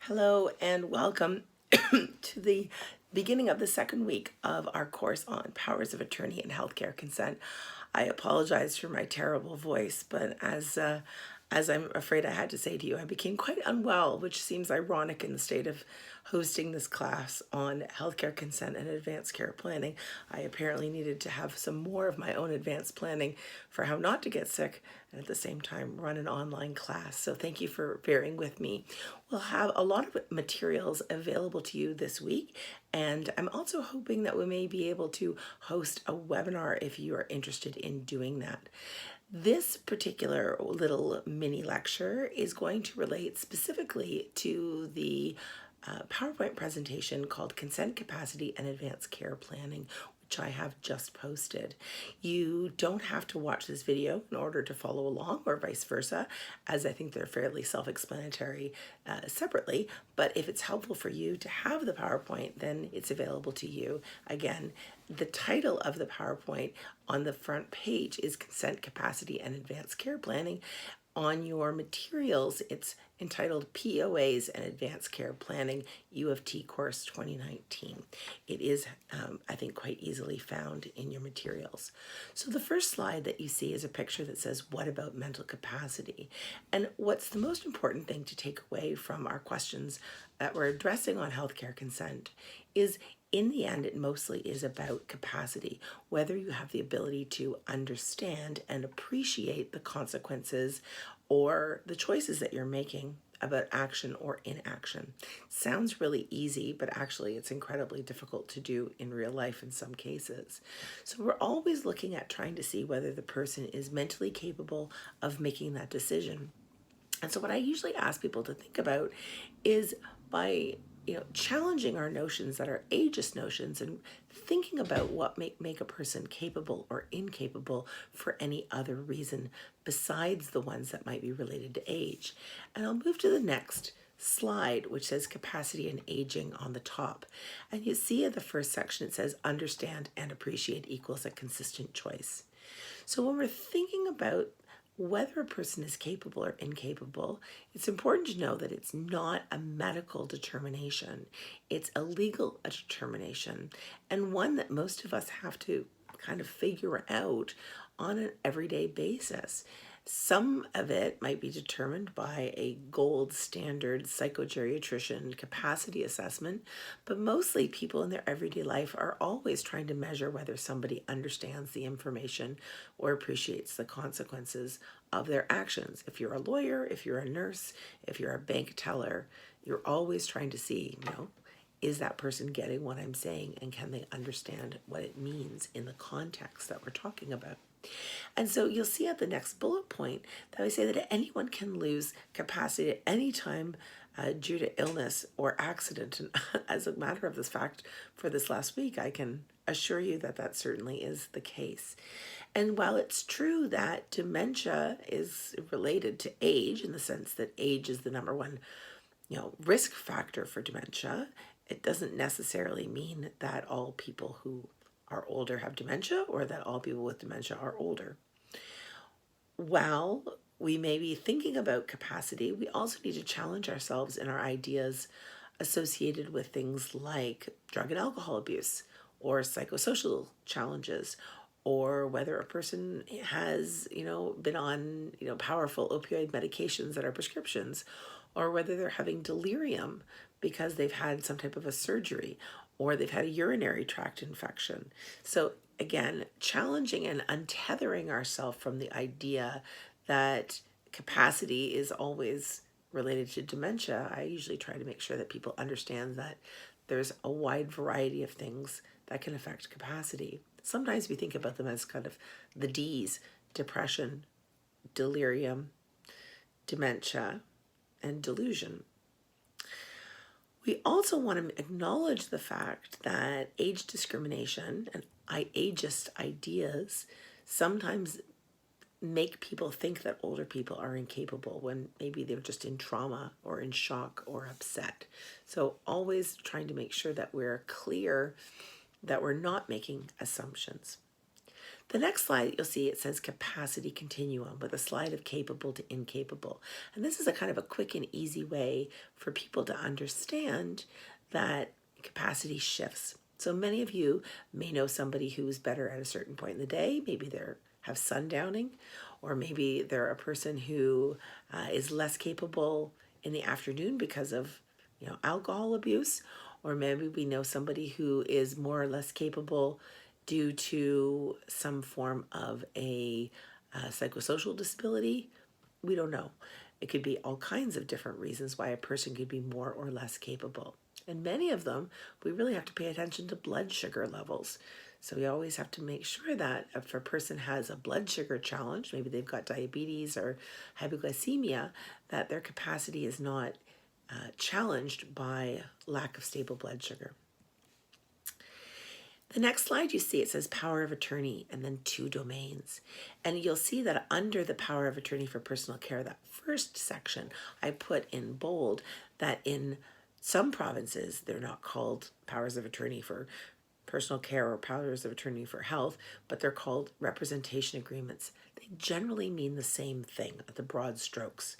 Hello and welcome to the beginning of the second week of our course on powers of attorney and healthcare consent. I apologize for my terrible voice, but as I'm afraid I had to say to you, I became quite unwell, which seems ironic in the state of hosting this class on healthcare consent and advanced care planning. I apparently needed to have some more of my own advanced planning for how not to get sick and at the same time run an online class. So thank you for bearing with me. We'll have a lot of materials available to you this week, and I'm also hoping that we may be able to host a webinar if you are interested in doing that. This particular little mini lecture is going to relate specifically to the PowerPoint presentation called Consent Capacity and Advanced Care Planning, which I have just posted. You don't have to watch this video in order to follow along, or vice versa, as I think they're fairly self-explanatory separately. But if it's helpful for you to have the PowerPoint, then it's available to you. Again, the title of the PowerPoint on the front page is Consent Capacity and Advanced Care Planning. On your materials, it's entitled POAs and Advanced Care Planning, U of T Course 2019. It is, I think, quite easily found in your materials. So the first slide that you see is a picture that says, what about mental capacity? And what's the most important thing to take away from our questions that we're addressing on healthcare consent is, in the end, it mostly is about capacity, whether you have the ability to understand and appreciate the consequences or the choices that you're making about action or inaction. Sounds really easy, but actually it's incredibly difficult to do in real life in some cases. So we're always looking at trying to see whether the person is mentally capable of making that decision. And so what I usually ask people to think about is by challenging our notions that are ageist notions and thinking about what make a person capable or incapable for any other reason besides the ones that might be related to age. And I'll move to the next slide, which says capacity and aging on the top. And you see in the first section, it says understand and appreciate equals a consistent choice. So when we're thinking about whether a person is capable or incapable, it's important to know that it's not a medical determination. It's a legal determination, and one that most of us have to kind of figure out on an everyday basis. Some of it might be determined by a gold standard psychogeriatrician capacity assessment, but mostly people in their everyday life are always trying to measure whether somebody understands the information or appreciates the consequences of their actions. If you're a lawyer, if you're a nurse, if you're a bank teller, you're always trying to see, is that person getting what I'm saying, and can they understand what it means in the context that we're talking about? And so you'll see at the next bullet point that I say that anyone can lose capacity at any time due to illness or accident. And as a matter of this fact, for this last week, I can assure you that that certainly is the case. And while it's true that dementia is related to age, in the sense that age is the number one risk factor for dementia, it doesn't necessarily mean that all people who are older have dementia, or that all people with dementia are older. While we may be thinking about capacity, we also need to challenge ourselves in our ideas associated with things like drug and alcohol abuse, or psychosocial challenges, or whether a person has, been on, powerful opioid medications that are prescriptions, or whether they're having delirium because they've had some type of a surgery, or they've had a urinary tract infection. So again, challenging and untethering ourselves from the idea that capacity is always related to dementia. I usually try to make sure that people understand that there's a wide variety of things that can affect capacity. Sometimes we think about them as kind of the D's: depression, delirium, dementia, and delusion. We also want to acknowledge the fact that age discrimination and ageist ideas sometimes make people think that older people are incapable when maybe they're just in trauma or in shock or upset. So always trying to make sure that we're clear that we're not making assumptions. The next slide, you'll see it says capacity continuum with a slide of capable to incapable. And this is a kind of a quick and easy way for people to understand that capacity shifts. So many of you may know somebody who's better at a certain point in the day. Maybe they have sundowning, or maybe they're a person who is less capable in the afternoon because of alcohol abuse, or maybe we know somebody who is more or less capable due to some form of a psychosocial disability. We don't know. It could be all kinds of different reasons why a person could be more or less capable. And many of them, we really have to pay attention to blood sugar levels. So we always have to make sure that if a person has a blood sugar challenge, maybe they've got diabetes or hypoglycemia, that their capacity is not challenged by lack of stable blood sugar. The next slide you see, it says power of attorney and then 2 domains. And you'll see that under the power of attorney for personal care, that first section, I put in bold that in some provinces, they're not called powers of attorney for personal care or powers of attorney for health, but they're called representation agreements. They generally mean the same thing at the broad strokes.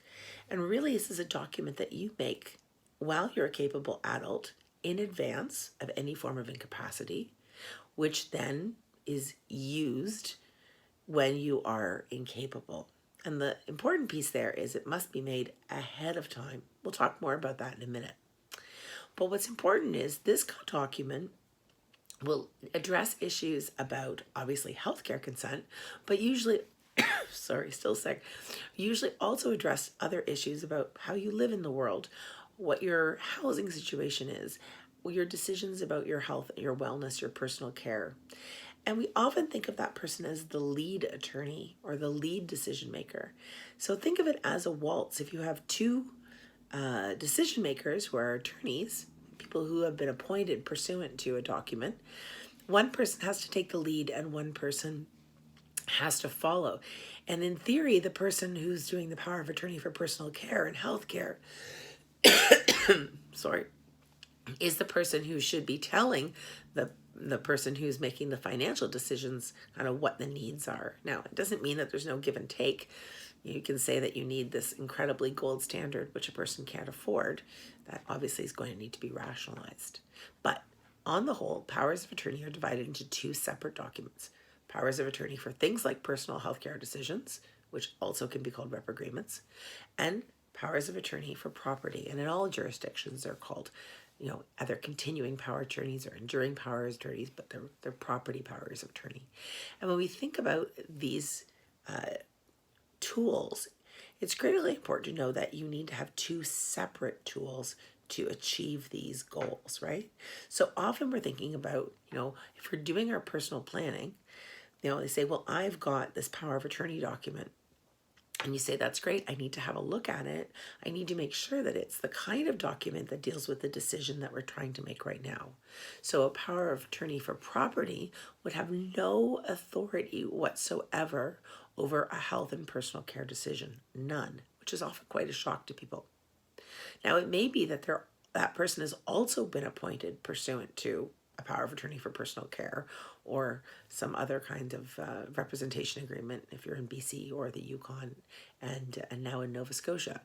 And really, this is a document that you make while you're a capable adult in advance of any form of incapacity, which then is used when you are incapable. And the important piece there is it must be made ahead of time. We'll talk more about that in a minute. But what's important is this document will address issues about, obviously, healthcare consent, but usually, sorry, still sick, usually also address other issues about how you live in the world, what your housing situation is, your decisions about your health, your wellness, your personal care. And we often think of that person as the lead attorney or the lead decision maker. So think of it as a waltz. If you have 2 decision makers who are attorneys, people who have been appointed pursuant to a document, one person has to take the lead and one person has to follow. And in theory, the person who's doing the power of attorney for personal care and healthcare, is the person who should be telling the person who's making the financial decisions kind of what the needs are. Now, it doesn't mean that there's no give and take. You can say that you need this incredibly gold standard, which a person can't afford. That obviously is going to need to be rationalized. But on the whole, powers of attorney are divided into 2 separate documents. Powers of attorney for things like personal healthcare decisions, which also can be called rep agreements, and powers of attorney for property. And in all jurisdictions, they're called either continuing power attorneys or enduring power attorneys, but they're property powers of attorney. And when we think about these tools, it's critically important to know that you need to have 2 separate tools to achieve these goals, right? So often we're thinking about, if we're doing our personal planning, they say, well, I've got this power of attorney document. And you say, that's great. I need to have a look at it. I need to make sure that it's the kind of document that deals with the decision that we're trying to make right now. So a power of attorney for property would have no authority whatsoever over a health and personal care decision. None, which is often quite a shock to people. Now, it may be that that person has also been appointed pursuant to a power of attorney for personal care or some other kind of representation agreement if you're in BC or the Yukon and now in Nova Scotia.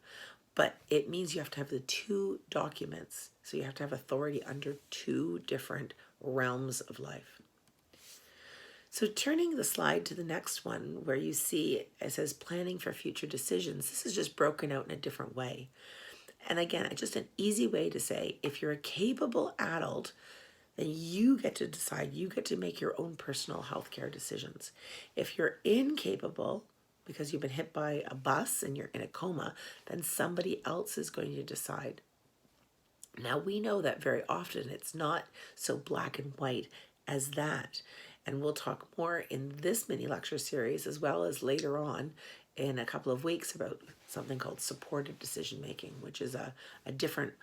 But it means you have to have the 2 documents. So you have to have authority under 2 different realms of life. So turning the slide to the next one where you see it says planning for future decisions, this is just broken out in a different way. And again, it's just an easy way to say if you're a capable adult, then you get to decide, you get to make your own personal healthcare decisions. If you're incapable because you've been hit by a bus and you're in a coma, then somebody else is going to decide. Now, we know that very often it's not so black and white as that. And we'll talk more in this mini lecture series as well as later on in a couple of weeks about something called supportive decision making, which is a different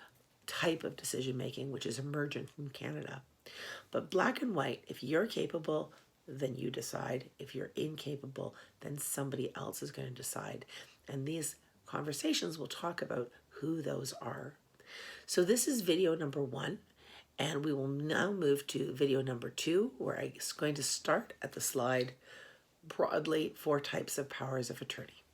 type of decision making, which is emergent in Canada. But black and white, if you're capable, then you decide. If you're incapable, then somebody else is going to decide. And these conversations will talk about who those are. So this is video number 1, and we will now move to video number 2, where I'm going to start at the slide broadly 4 types of powers of attorney.